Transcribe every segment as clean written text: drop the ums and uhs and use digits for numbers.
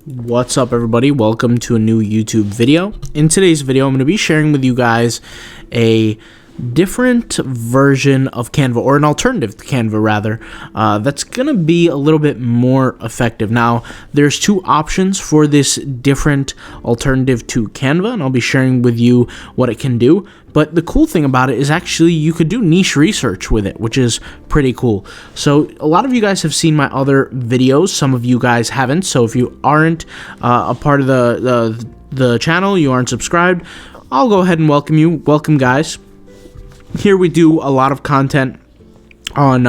What's up, everybody? Welcome to a new YouTube video. In today's video, I'm going to be sharing with you guys a different version of Canva, or an alternative to Canva rather, that's going to be a little bit more effective. Now, there's two options for this different alternative to Canva, and I'll be sharing with you what it can do. But the cool thing about it is actually you could do niche research with it, which is pretty cool. So a lot of you guys have seen my other videos. Some of you guys haven't. So if you aren't a part of the channel, you aren't subscribed, I'll go ahead and welcome you. Welcome, guys. Here we do a lot of content on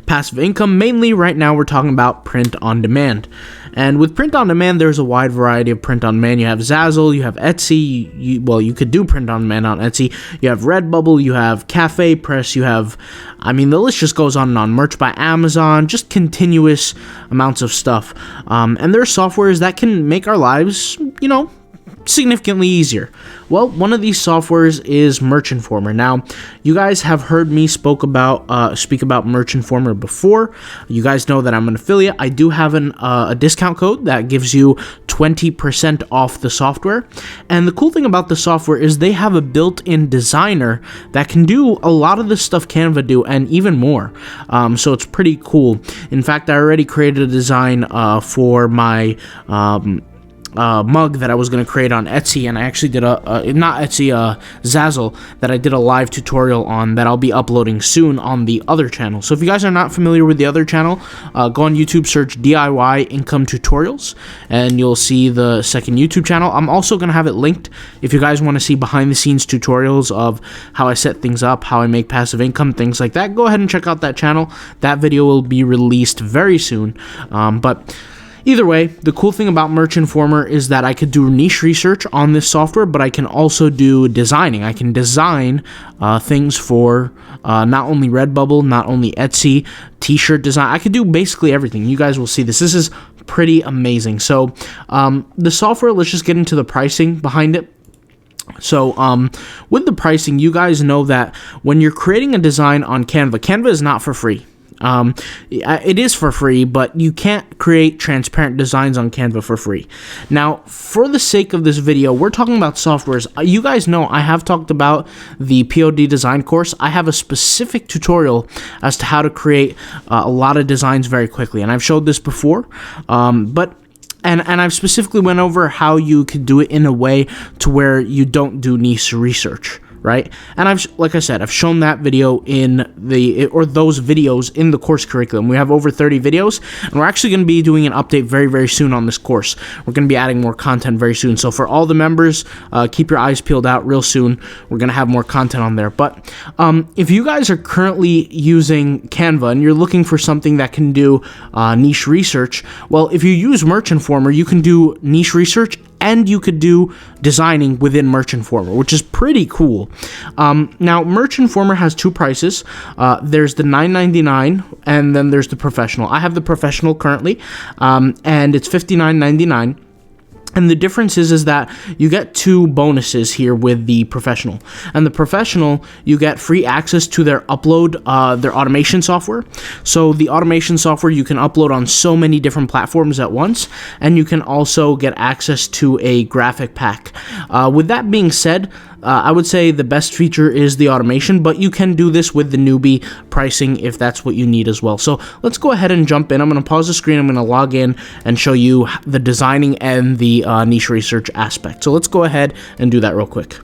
passive income. Mainly right now we're talking about print on demand. And with print on demand, there's a wide variety of print on demand. You have 𝗣𝗟𝗪, you have Etsy. Well, you could do print on demand on Etsy. You have Redbubble, you have Cafe Press, you have, I mean, the list just goes on and on. Merch by Amazon, just continuous amounts of stuff. And there are softwares that can make our lives, you know, significantly easier. Well, one of these softwares is Merch Informer. Now, you guys have heard me speak about Merch Informer before. You guys know that I'm an affiliate. I do have a discount code that gives you 20% off the software. And the cool thing about the software is they have a built-in designer that can do a lot of the stuff Canva do and even more. So it's pretty cool. In fact, I already created a design for my mug that I was going to create on Etsy, and I actually did 𝗣𝗟𝗪𝗦 that I did a live tutorial on that I'll be uploading soon on the other channel. So if you guys are not familiar with the other channel, go on YouTube, search DIY Income Tutorials, and you'll see the second YouTube channel. I'm also going to have it linked if you guys want to see behind the scenes tutorials of how I set things up, how I make passive income, things like that. Go ahead and check out that channel. That video will be released very soon. But either way, the cool thing about Merch Informer is that I could do niche research on this software, but I can also do designing. I can design things for not only Redbubble, not only Etsy, t-shirt design. I could do basically everything. You guys will see this. This is pretty amazing. So the software, let's just get into the pricing behind it. So with the pricing, you guys know that when you're creating a design on Canva, Canva is not for free. It is for free, but you can't create transparent designs on Canva for free. Now, for the sake of this video, we're talking about softwares. You guys know I have talked about the POD design course. I have a specific tutorial as to how to create a lot of designs very quickly, and I've showed this before, and I've specifically went over how you could do it in a way to where you don't do niche research, right? And like I said, I've shown that video those videos in the course curriculum. We have over 30 videos, and we're actually going to be doing an update very, very soon on this course. We're going to be adding more content very soon. So for all the members, keep your eyes peeled out. Real soon, we're going to have more content on there. But if you guys are currently using Canva and you're looking for something that can do niche research, well, if you use Merch Informer, you can do niche research and you could do designing within Merch Informer, which is pretty cool. Now, Merch Informer has two prices. There's the $9.99, and then there's the professional. I have the professional currently, and it's $59.99. And the difference is that you get two bonuses here with the professional. And the professional, you get free access to their their automation software. So the automation software you can upload on so many different platforms at once, and you can also get access to a graphic pack. With that being said, I would say the best feature is the automation, but you can do this with the newbie pricing if that's what you need as well. So let's go ahead and jump in. I'm going to pause the screen. I'm going to log in and show you the designing and the niche research aspect. So let's go ahead and do that real quick.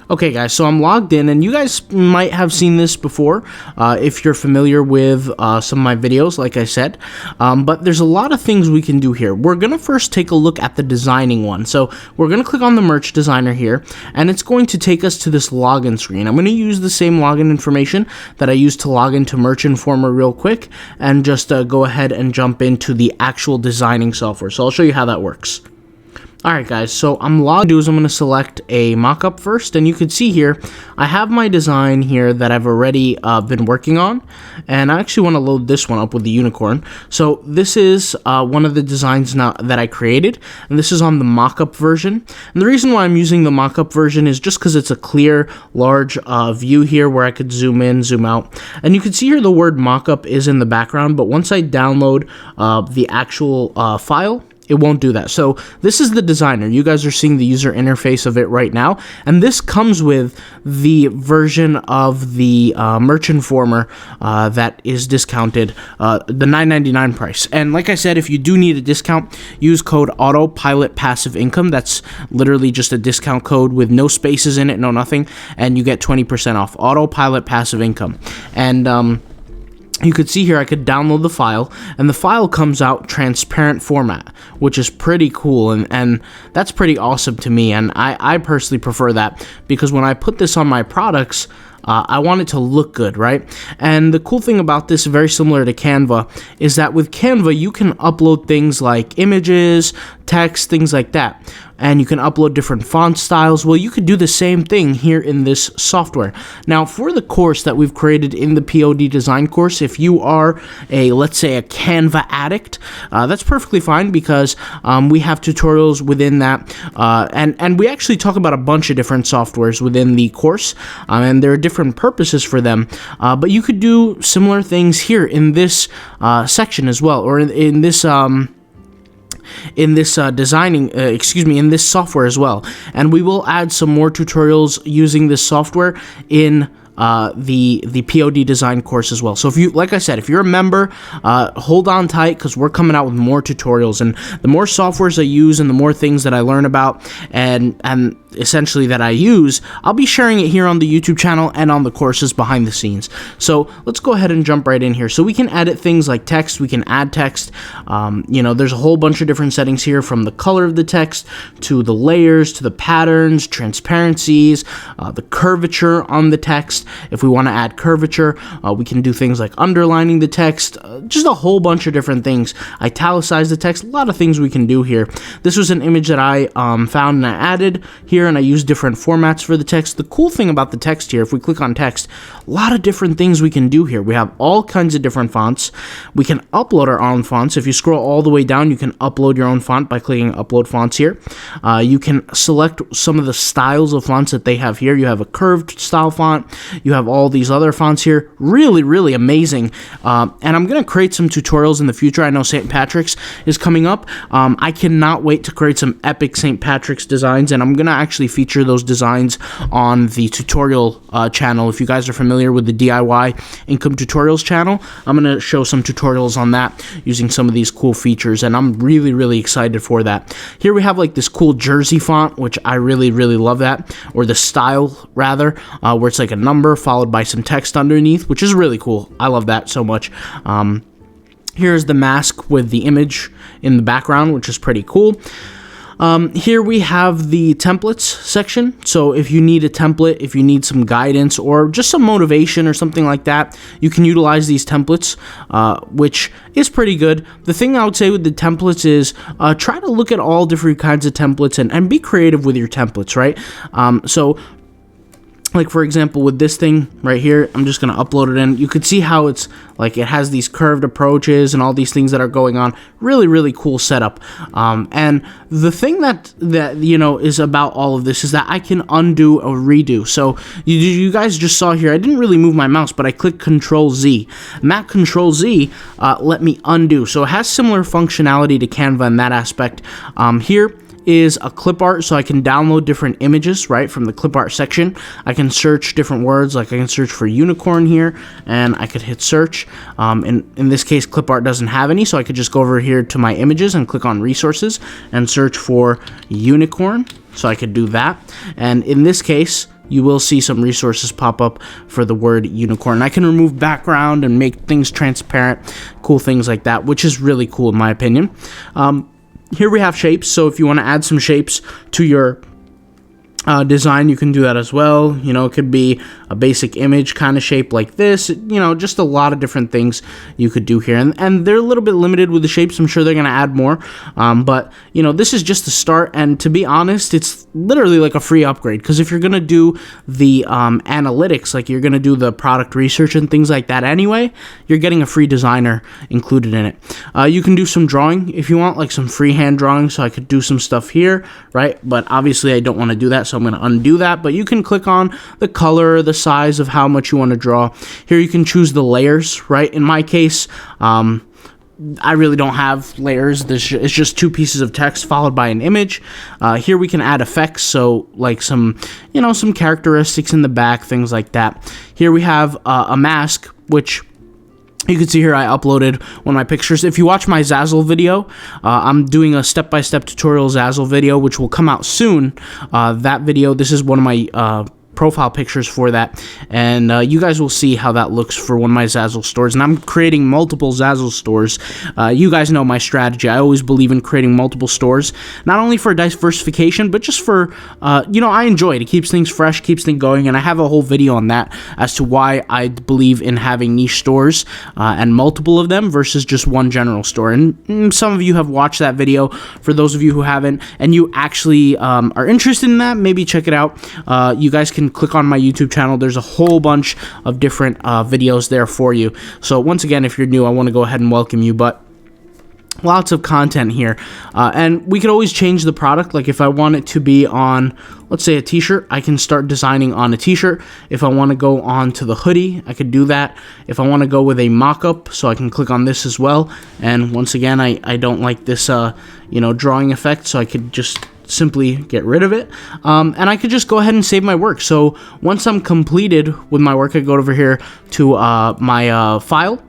Okay, guys, so I'm logged in, and you guys might have seen this before if you're familiar with some of my videos, like I said, but there's a lot of things we can do here. We're going to first take a look at the designing one. So we're going to click on the merch designer here, and it's going to take us to this login screen. I'm going to use the same login information that I used to log into Merch Informer real quick, and just go ahead and jump into the actual designing software. So I'll show you how that works. Alright guys, so I'm logged in. I'm going to select a mockup first, and you can see here I have my design here that I've already been working on, and I actually want to load this one up with the unicorn. So this is one of the designs now that I created, and this is on the mockup version. And the reason why I'm using the mockup version is just because it's a clear, large view here where I could zoom in, zoom out, and you can see here the word mockup is in the background, but once I download the actual file, it won't do that. So this is the designer. You guys are seeing the user interface of it right now, and this comes with the version of the merch informer that is discounted, the $9.99 price. And like I said, if you do need a discount, use code autopilotpassiveincome. That's literally just a discount code with no spaces in it, no nothing, and you get 20% off. Autopilotpassiveincome. And you could see here I could download the file, and the file comes out transparent format, which is pretty cool, and that's pretty awesome to me. And I personally prefer that, because when I put this on my products, I want it to look good, right? And the cool thing about this, very similar to Canva, is that with Canva, you can upload things like images, text, things like that. And you can upload different font styles. Well, you could do the same thing here in this software. Now, for the course that we've created in the POD design course, if you are let's say a Canva addict, that's perfectly fine, because we have tutorials within that. And we actually talk about a bunch of different softwares within the course, and there are different purposes for them. But you could do similar things here in this section as well, or in this in this software as well. And we will add some more tutorials using this software in the POD design course as well. So if you, like I said, if you're a member, hold on tight, because we're coming out with more tutorials, and the more softwares I use and the more things that I learn about and essentially that I use, I'll be sharing it here on the YouTube channel and on the courses behind the scenes. So let's go ahead and jump right in here. So we can edit things like text, we can add text, there's a whole bunch of different settings here, from the color of the text to the layers to the patterns, transparencies, the curvature on the text. If we want to add curvature, we can do things like underlining the text, just a whole bunch of different things. Italicize the text, a lot of things we can do here. This was an image that I found and I added here, and I use different formats for the text. The cool thing about the text here, if we click on text, a lot of different things we can do here. We have all kinds of different fonts. We can upload our own fonts. If you scroll all the way down, you can upload your own font by clicking upload fonts here. You can select some of the styles of fonts that they have here. You have a curved style font. You have all these other fonts here. Really, really amazing. And I'm going to create some tutorials in the future. I know St. Patrick's is coming up. I cannot wait to create some epic St. Patrick's designs, and I'm going to actually feature those designs on the tutorial channel. If you guys are familiar with the DIY income tutorials channel, I'm going to show some tutorials on that using some of these cool features, and I'm really, really excited for that. Here we have like this cool jersey font, which I really, really love that, or the style rather, where it's like a number followed by some text underneath, which is really cool. I love that so much. Here's the mask with the image in the background, which is pretty cool. Here we have the templates section. So if you need a template, if you need some guidance or just some motivation or something like that, you can utilize these templates, which is pretty good. The thing I would say with the templates is try to look at all different kinds of templates and be creative with your templates, right? So like for example with this thing right here, I'm just going to upload it in. You could see how it's like it has these curved approaches and all these things that are going on. Really, really cool setup. And the thing that is about all of this is that I can undo or redo. So you guys just saw here, I didn't really move my mouse, but I clicked Control Z. And that Control Z let me undo. So it has similar functionality to Canva in that aspect. Here is a clip art, so I can download different images right from the clip art section. I can search different words, like I can search for unicorn here, and I could hit search. In this case, clip art doesn't have any, so I could just go over here to my images and click on resources and search for unicorn. So I could do that, and in this case, you will see some resources pop up for the word unicorn. I can remove background and make things transparent, cool things like that, which is really cool in my opinion. Here we have shapes, so if you want to add some shapes to your design, you can do that as well. It could be a basic image kind of shape like this, just a lot of different things you could do here, and they're a little bit limited with the shapes. I'm sure they're going to add more, but this is just the start, and to be honest, it's literally like a free upgrade, because if you're going to do the analytics, like you're going to do the product research and things like that anyway, you're getting a free designer included in it. You can do some drawing if you want, like some freehand drawing, so I could do some stuff here, right? But obviously I don't want to do that, so I'm going to undo that. But you can click on the color, the size of how much you want to draw. Here you can choose the layers, right? In my case, I really don't have layers. It's just 2 pieces of text followed by an image. Here we can add effects, so like some characteristics in the back, things like that. Here we have a mask, which you can see here I uploaded one of my pictures. If you watch my 𝗣𝗟𝗨 video, I'm doing a step-by-step tutorial 𝗣𝗟𝗨 video, which will come out soon. That video, this is one of my profile pictures for that, and you guys will see how that looks for one of my 𝗣𝗟𝗨 stores. And I'm creating multiple 𝗣𝗟𝗨 stores. You guys know my strategy. I always believe in creating multiple stores, not only for diversification, but just for I enjoy it. It keeps things fresh, keeps things going, and I have a whole video on that as to why I believe in having niche stores and multiple of them versus just one general store. And some of you have watched that video. For those of you who haven't, and you actually are interested in that, maybe check it out. You guys can click on my YouTube channel. There's a whole bunch of different videos there for you. So once again, if you're new, I want to go ahead and welcome you, but lots of content here. And we could always change the product. Like if I want it to be on, let's say, a t-shirt, I can start designing on a t-shirt. If I want to go on to the hoodie, I could do that. If I want to go with a mock-up, so I can click on this as well. And once again, I don't like this drawing effect, so I could just simply get rid of it, and I could just go ahead and save my work. So once I'm completed with my work, I go over here to my file,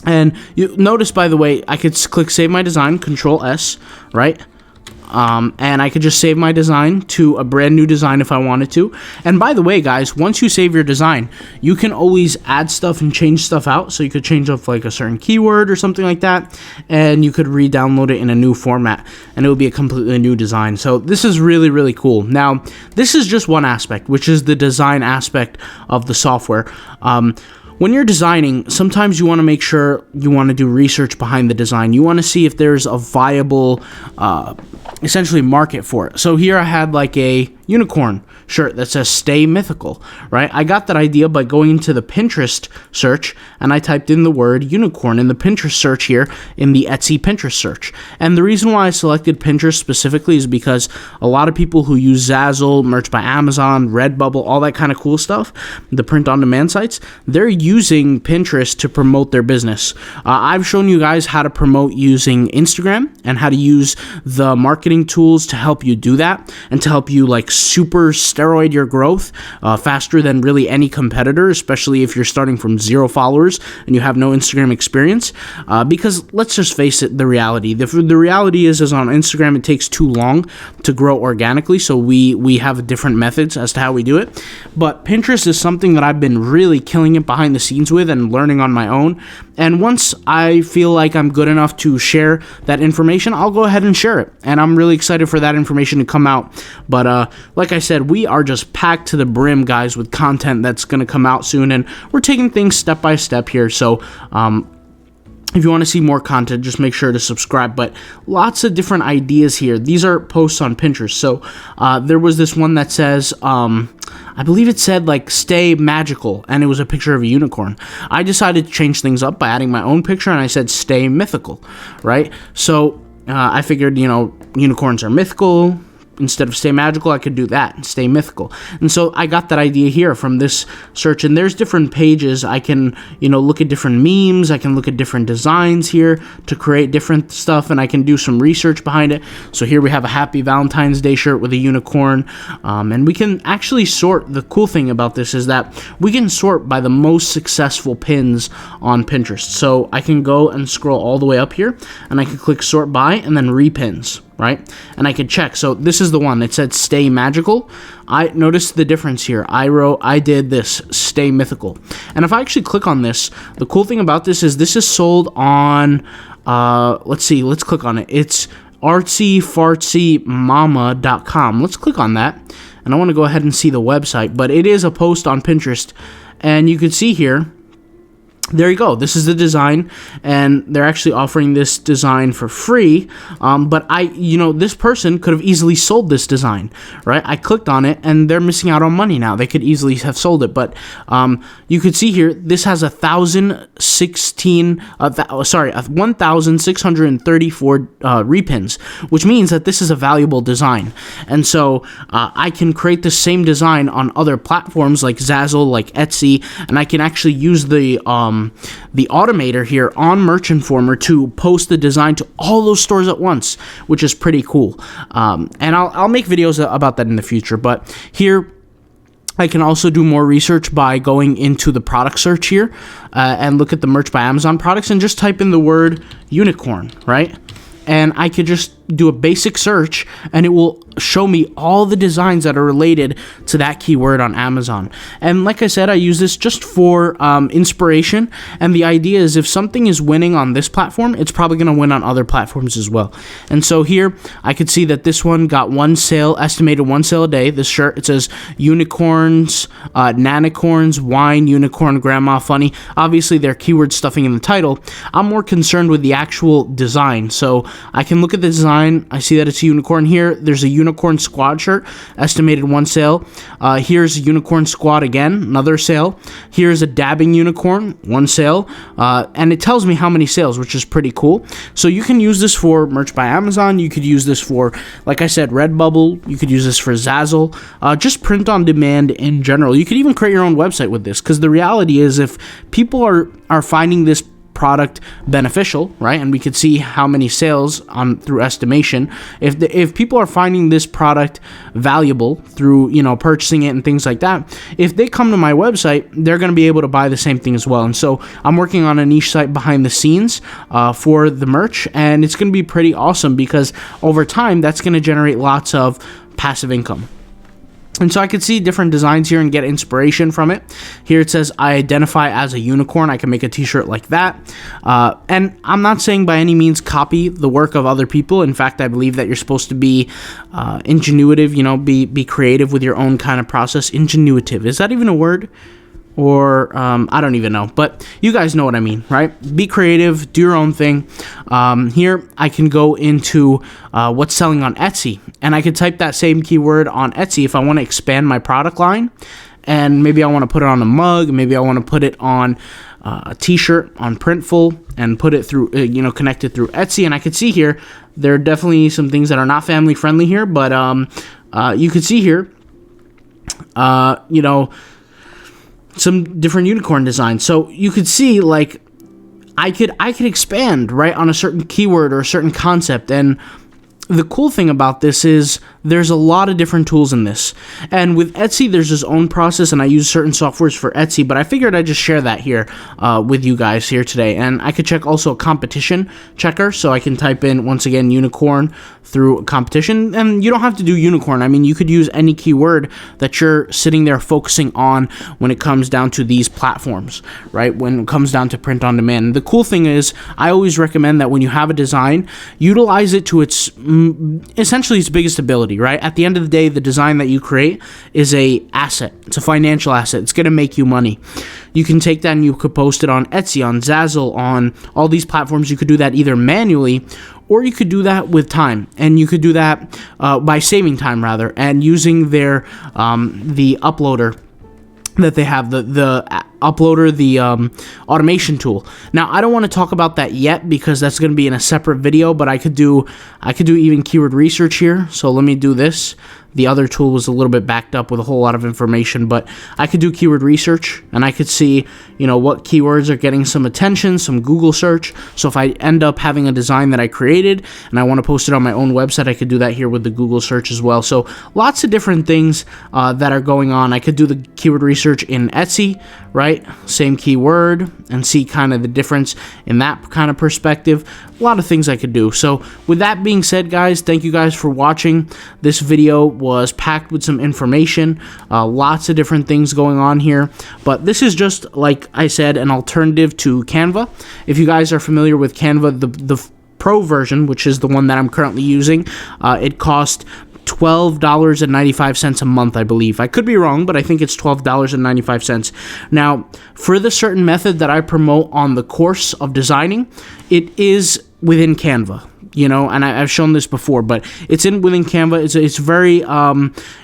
and you notice, by the way, I could click save my design, Control S, right? And I could just save my design to a brand new design if I wanted to. And by the way, guys, once you save your design, you can always add stuff and change stuff out. So you could change up like a certain keyword or something like that, and you could re-download it in a new format, and it would be a completely new design. So this is really, really cool. Now, this is just one aspect, which is the design aspect of the software. When you're designing, sometimes you want to make sure you want to do research behind the design. You want to see if there's a viable, essentially, market for it. So here I had like a unicorn shirt that says "Stay Mythical," right? I got that idea by going into the Pinterest search, and I typed in the word unicorn in the Pinterest search here in the Etsy Pinterest search. And the reason why I selected Pinterest specifically is because a lot of people who use 𝗣𝗟𝗨, Merch by Amazon, Redbubble, all that kind of cool stuff, the print-on-demand sites, they're using Pinterest to promote their business. I've shown you guys how to promote using Instagram and how to use the marketing tools to help you do that and to help you like super steroid your growth faster than really any competitor, especially if you're starting from 0 followers and you have no Instagram experience. Because let's just face it, the reality is on Instagram it takes too long to grow organically, so we have different methods as to how we do it. But Pinterest is something that I've been really killing it behind the scenes with and learning on my own. And once I feel like I'm good enough to share that information, I'll go ahead and share it. And I'm really excited for that information to come out. But like I said, we are just packed to the brim, guys, with content that's going to come out soon. And we're taking things step by step here. So if you want to see more content, just make sure to subscribe. But lots of different ideas here. These are posts on Pinterest. So there was this one that says, I believe it said like "Stay Magical," and it was a picture of a unicorn. I decided to change things up by adding my own picture, and I said "Stay Mythical," right? So I figured, unicorns are mythical. Instead of "Stay Magical," I could do that and "Stay Mythical." And so I got that idea here from this search. And there's different pages. I can, look at different memes. I can look at different designs here to create different stuff. And I can do some research behind it. So here we have a Happy Valentine's Day shirt with a unicorn. And we can actually sort. The cool thing about this is that we can sort by the most successful pins on Pinterest. So I can go and scroll all the way up here. And I can click sort by and then repins. Right? And I could check. So this is the one. It said "Stay Magical." I noticed the difference here. I did this "Stay Mythical." And if I actually click on this, the cool thing about this is sold on, let's see, let's click on it. It's 𝗖𝗢𝗄𝗧mama.com. Let's click on that. And I want to go ahead and see the website, but it is a post on Pinterest. And you can see here, there you go. This is the design, and they're actually offering this design for free. But this person could have easily sold this design, right? I clicked on it, and they're missing out on money now. They could easily have sold it, but you could see here this has 1,634 repins, which means that this is a valuable design. And so I can create the same design on other platforms like 𝗣𝗟𝗨, like Etsy, and I can actually use the automator here on Merch Informer to post the design to all those stores at once, which is pretty cool. And I'll make videos about that in the future. But here, I can also do more research by going into the product search here and look at the Merch by Amazon products and just type in the word unicorn, right? And I could just do a basic search and it will show me all the designs that are related to that keyword on Amazon. And like I said, I use this just for inspiration, and the idea is if something is winning on this platform, it's probably going to win on other platforms as well. And so here I could see that this one got one sale, estimated one sale a day. This shirt, it says unicorns, nanicorns, wine, unicorn, grandma, funny. Obviously they're keyword stuffing in the title. I'm more concerned with the actual design. So I can look at the design. I see that it's a unicorn here. There's a unicorn squad shirt, estimated one sale. Here's a unicorn squad again, another sale. Here's a dabbing unicorn, one sale. And it tells me how many sales, which is pretty cool. So you can use this for Merch by Amazon. You could use this for, like I said, Redbubble. You could use this for 𝗣𝗟𝗦. Just print on demand in general. You could even create your own website with this, because the reality is if people are finding this product beneficial, right, and we could see how many sales on through estimation, if people are finding this product valuable through, you know, purchasing it and things like that, if they come to my website, they're going to be able to buy the same thing as well. And so I'm working on a niche site behind the scenes for the merch, and it's going to be pretty awesome because over time that's going to generate lots of passive income. And so I could see different designs here and get inspiration from it. Here it says, I identify as a unicorn. I can make a t-shirt like that. And I'm not saying by any means copy the work of other people. In fact, I believe that you're supposed to be ingenuitive, you know, be creative with your own kind of process. Ingenuitive. Is that even a word? Or I don't even know, but you guys know what I mean, right? Be creative, do your own thing. Here I can go into what's selling on Etsy, and I could type that same keyword on Etsy if I want to expand my product line, and maybe I want to put it on a mug, maybe I want to put it on a t-shirt on Printful and put it through, you know, connect it through Etsy. And I could see here, there are definitely some things that are not family friendly here, but you could see here, you know, some different unicorn designs. So you could see, like, I could expand, right, on a certain keyword or a certain concept. And the cool thing about this is there's a lot of different tools in this. And with Etsy, there's its own process, and I use certain softwares for Etsy, but I figured I'd just share that here with you guys here today. And I could check also a competition checker, so I can type in, once again, unicorn through competition. And you don't have to do unicorn. I mean, you could use any keyword that you're sitting there focusing on when it comes down to these platforms, right? When it comes down to print on demand. And the cool thing is, I always recommend that when you have a design, utilize it to its essentially its biggest ability, right? At the end of the day, the design that you create is a asset. It's a financial asset. It's going to make you money. You can take that and you could post it on Etsy, on 𝗣𝗟𝗦, on all these platforms. You could do that either manually, or you could do that with time, and you could do that by saving time, rather, and using their the uploader that they have, the uploader, the automation tool. Now, I don't want to talk about that yet because that's going to be in a separate video, but I could do even keyword research here. So let me do this. The other tool was a little bit backed up with a whole lot of information, but I could do keyword research, and I could see, you know, what keywords are getting some attention, some Google search. So if I end up having a design that I created and I want to post it on my own website, I could do that here with the Google search as well. So lots of different things that are going on. I could do the keyword research in Etsy, right? Same keyword, and see kind of the difference in that kind of perspective. A lot of things I could do. So with that being said, guys, thank you guys for watching. This video was packed with some information, lots of different things going on here, but this is just, like I said, an alternative to Canva. If you guys are familiar with Canva, the Pro version, which is the one that I'm currently using, it cost $12.95 a month, I believe. I could be wrong, but I think it's $12.95. Now, for the certain method that I promote on the course of designing, it is within Canva, you know, and I've shown this before, but it's within Canva.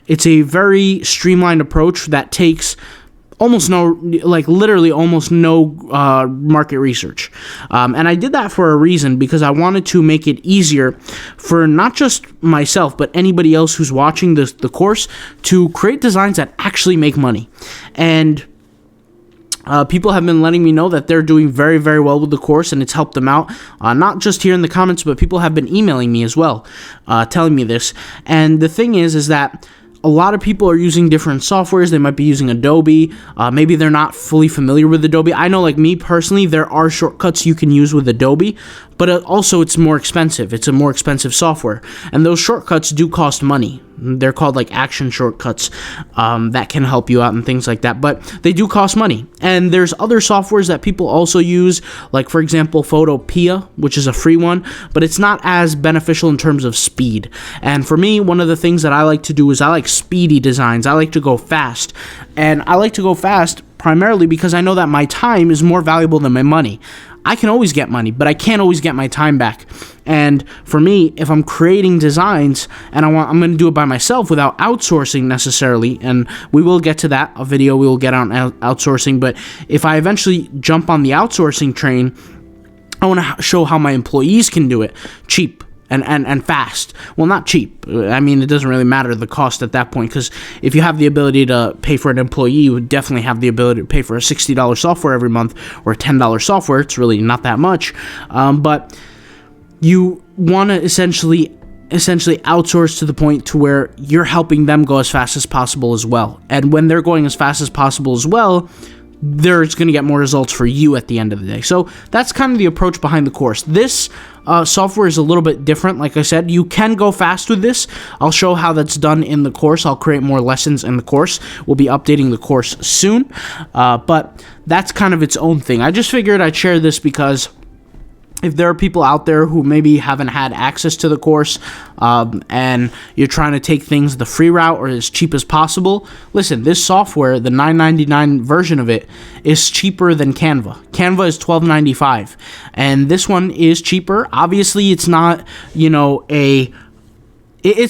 It's a very streamlined approach that takes almost no, like literally almost no market research. And I did that for a reason, because I wanted to make it easier for not just myself, but anybody else who's watching the course to create designs that actually make money. And People have been letting me know that they're doing very, very well with the course, and it's helped them out. Not just here in the comments, but people have been emailing me as well, telling me this. And the thing is that a lot of people are using different softwares. They might be using Adobe. Maybe they're not fully familiar with Adobe. I know, like me personally, there are shortcuts you can use with Adobe, but also it's more expensive. It's a more expensive software. And those shortcuts do cost money. They're called like action shortcuts that can help you out and things like that, but they do cost money. And there's other softwares that people also use, like for example, 𝗘𝗫𝗃𝗧, which is a free one, but it's not as beneficial in terms of speed. And for me, one of the things that I like to do is I like speedy designs. I like to go fast, and I like to go fast primarily because I know that my time is more valuable than my money. I can always get money, but I can't always get my time back. And for me, if I'm creating designs and I'm going to do it by myself without outsourcing necessarily, and we will get to that, a video we will get on outsourcing, but if I eventually jump on the outsourcing train, I want to show how my employees can do it cheap and fast. Well, not cheap. I mean, it doesn't really matter the cost at that point, because if you have the ability to pay for an employee, you would definitely have the ability to pay for a $60 software every month or a $10 software. It's really not that much. But you want to essentially outsource to the point to where you're helping them go as fast as possible as well. And when they're going as fast as possible as well, they're going to get more results for you at the end of the day. So that's kind of the approach behind the course. This software is a little bit different. Like I said, you can go fast with this. I'll show how that's done in the course. I'll create more lessons in the course. We'll be updating the course soon, but that's kind of its own thing. I just figured I'd share this because if there are people out there who maybe haven't had access to the course, and you're trying to take things the free route or as cheap as possible, listen, this software, the $9.99 version of it, is cheaper than Canva. Canva is $12.95, and this one is cheaper. Obviously, it's not, it's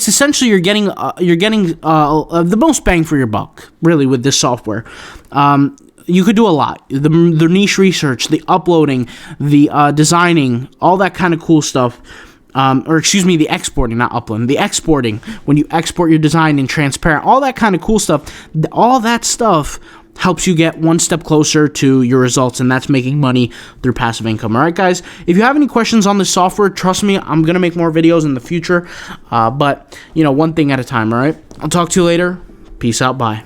essentially you're getting the most bang for your buck, really, with this software. You could do a lot. The niche research, the uploading, the designing, all that kind of cool stuff. The exporting, not uploading. The exporting, when you export your design in transparent, all that kind of cool stuff. All that stuff helps you get one step closer to your results, and that's making money through passive income. All right, guys, if you have any questions on this software, trust me, I'm going to make more videos in the future, but, one thing at a time, all right? I'll talk to you later. Peace out. Bye.